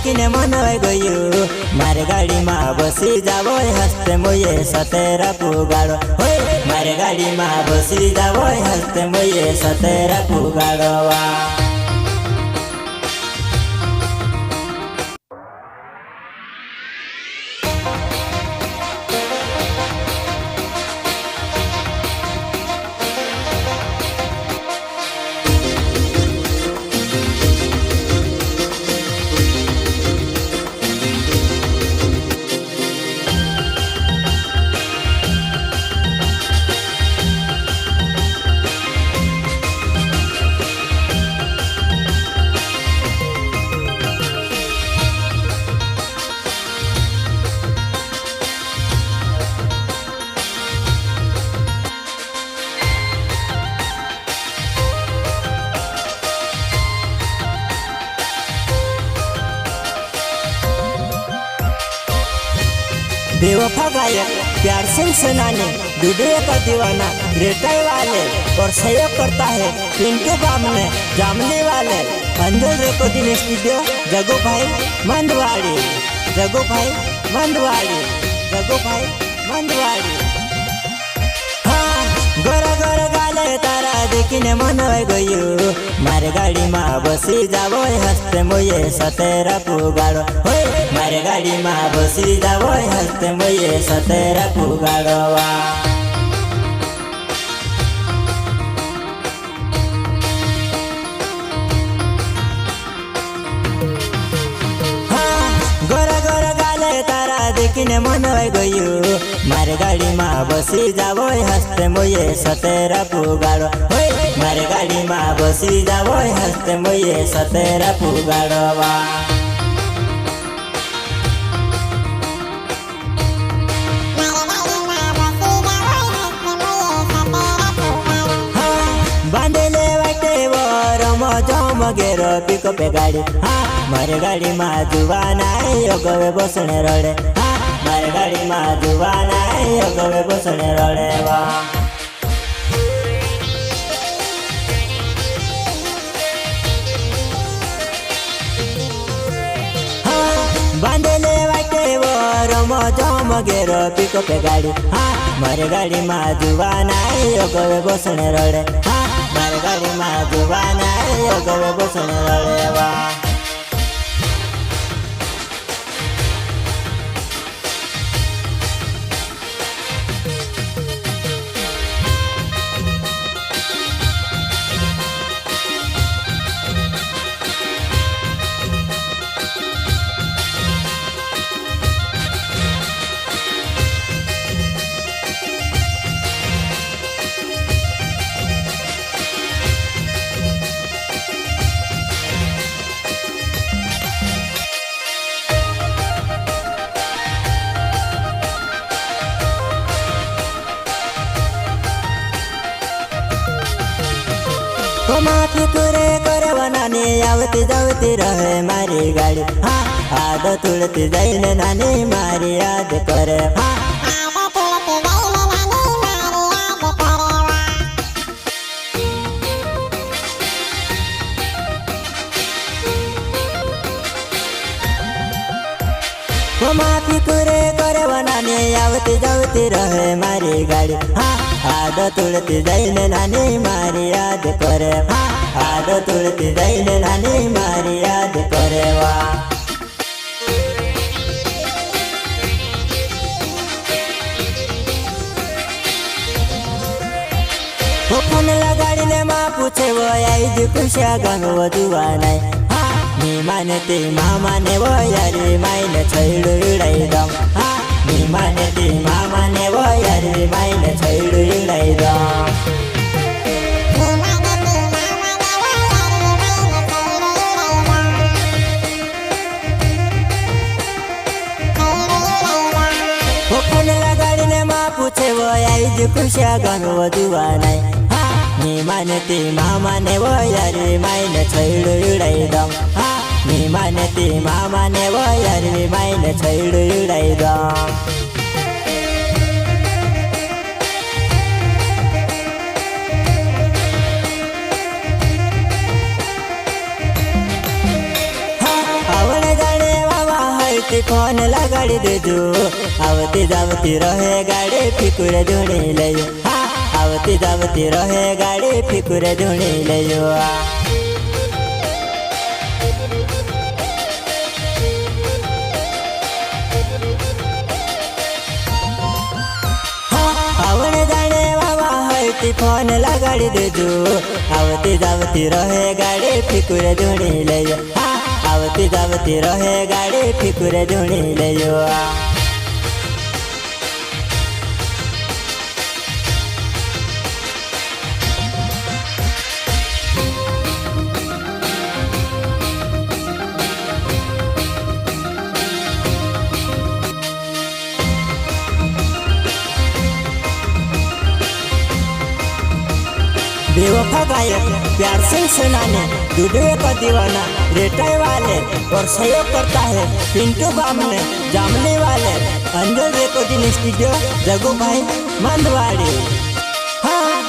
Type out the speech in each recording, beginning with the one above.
देखीने मन वही गयो मारे गाड़ी में बसी जावो हस्ते मोये सतेरा पुगाड़ो मारे गाड़ी में बसी जावो हस्ते मोये सतेरा पुगाड़वा। बेवफा गायक प्यार सिंह सेनानी वीडियो का दीवाना रेटाई वाले और सहयोग करता है पिंटू बामने जामने वाले अंजल रिकॉर्डिंग स्टूडियो जगू भाई मंदवाड़ी जगू भाई मंदवाड़ी जगू भाई मंदवाड़ी। हाँ गोरा गोरा गाले तारा देखीने मन वही गयो मारे गाड़ी में बसी जावो हस्ते मोये सतेरा पुगाड़ो मारे गाड़ी में बसी जावो हस्ते मोये सतेरा पुगाड़वा। गोरा गोरा गाले तारा देखीने मन वही गयो मारे गाड़ी में बसी जावो हस्ते मोये सतेरा पुगाड़ो मारे गाड़ी में बसी जावो हस्ते मोये सतेरा पुगाड़वा। बांधले वाटे वो गेरो पिको पे गाड़ी मारे गाड़ी में जुवान आए गवे बसने रड़े मारे गाड़ी में जुवान आए गवे बसने रड़े वा। बांधले वाटे वो गेरो पिको पे गाड़ी मारे गाड़ी में जुवान आए गवे बसने रड़े मारे गाड़ी में जुबान आए गवे बसने रड़े वा। माफी करे करवाना ने आवती जावती रहे मारी गाड़ी आदत उड़ती जाइने नानी मारी याद करे माफी करे करवाना ने आवती जावती रहे मारी गाड़ी आदत उड़ती जाइने नानी मारी याद करे आदत उड़ती जाइने नानी मारी याद करे वा। फोन लगाड़ी ने माँ पूछे वो आई जो खुशिया गानो वो दुआ नहीं नी माने ते मामा ने वो यारी मायने छैडू उड़ाई दम नी माने ते मामा ने वो यारी मायने छैडू उड़ाई दम। फोन लगाड़ी ने माँ पूछे वो आई जो खुशिया गानो वो दुआ नहीं नी माने ते मामा ने वो यारी मायने छैडू उड़ाई दम नी माने ते मामा ने वो यारी मायने छैडू उड़ाई दम। आवड़े जाने ती फोन लगाड़ी देजो आवती जावती रहे गाड़ी फिकुर धुणी लयो आवती जावती रहे गाड़ी फिकुर धुणी लयो आवने जाने बाबा है ती फोन लगाड़ी देजो आवती जावती रहे गाड़ी फिकुर धुणी लयो आवती जावती रहे गाड़ी फिकुर धुणी लयो बेवफा गायक प्यार सिंह सेनानी दुडुए का दीवाना रेटाई वाले और सहयोग करता है पिंटू बामने जामने वाले अंजल रिकॉर्डिंग स्टूडियो जगू भाई मंदवाड़ी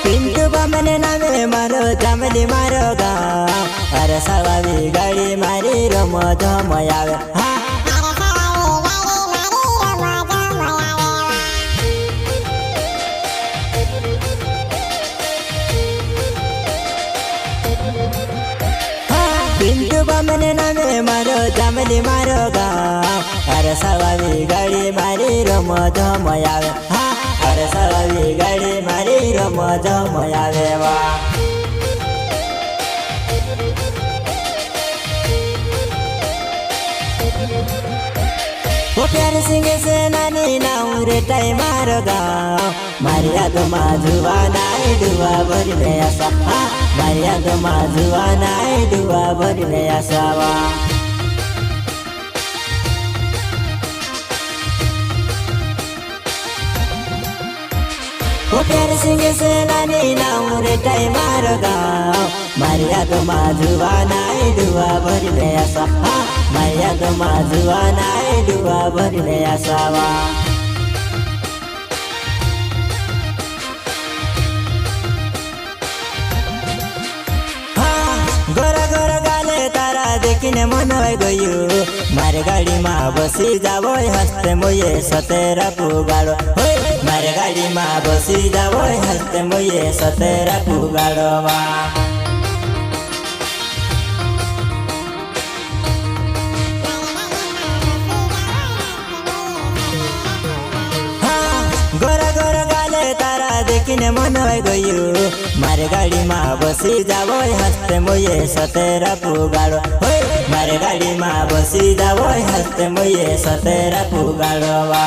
पिंटू बामने नामे मारो जामली मारो गाँव अरे सवारी गाड़ी मारी रमो धम आवे पिंटू बामने नामे मारो जामली मारो गाँव अरे सवारी गाड़ी मारी रमो धम आवे अरे सवारी गाड़ी मारी रमो धम आवे वा प्यार सिंह सेनानी नाऊ रेटाई मारो गाँव मारिया तो माजुआ नाई डुआ भरने आसा मारिया तो माजुआ नाई डुआ भरने आसावा प्यार सिंह सेनानी नाऊ रेटाई मारो गाँव मारिया तो माजुआ नाई डुआ भरने आसा मारिया तो माजुआ नाई डुआ भरने आसावा गोरा गोरा गाले तारा देखिने मन होई गयो मारे गाड़ी मा बसी जाबो हस्ते मोये सतेरा पुगाड़ो मारे गाड़ी मा बसी जाबो हस्ते मोये सतेरा पुगाड़ो वा गोरा गोरा गाले तारा देखिने मन होई गयो मारे गाड़ी मा बसी जाबो हस्ते मोये सतेरा पुगाड़ो मारे गाड़ी मा बसी जाबो हस्ते मोये सतेरा पुगाड़ो वा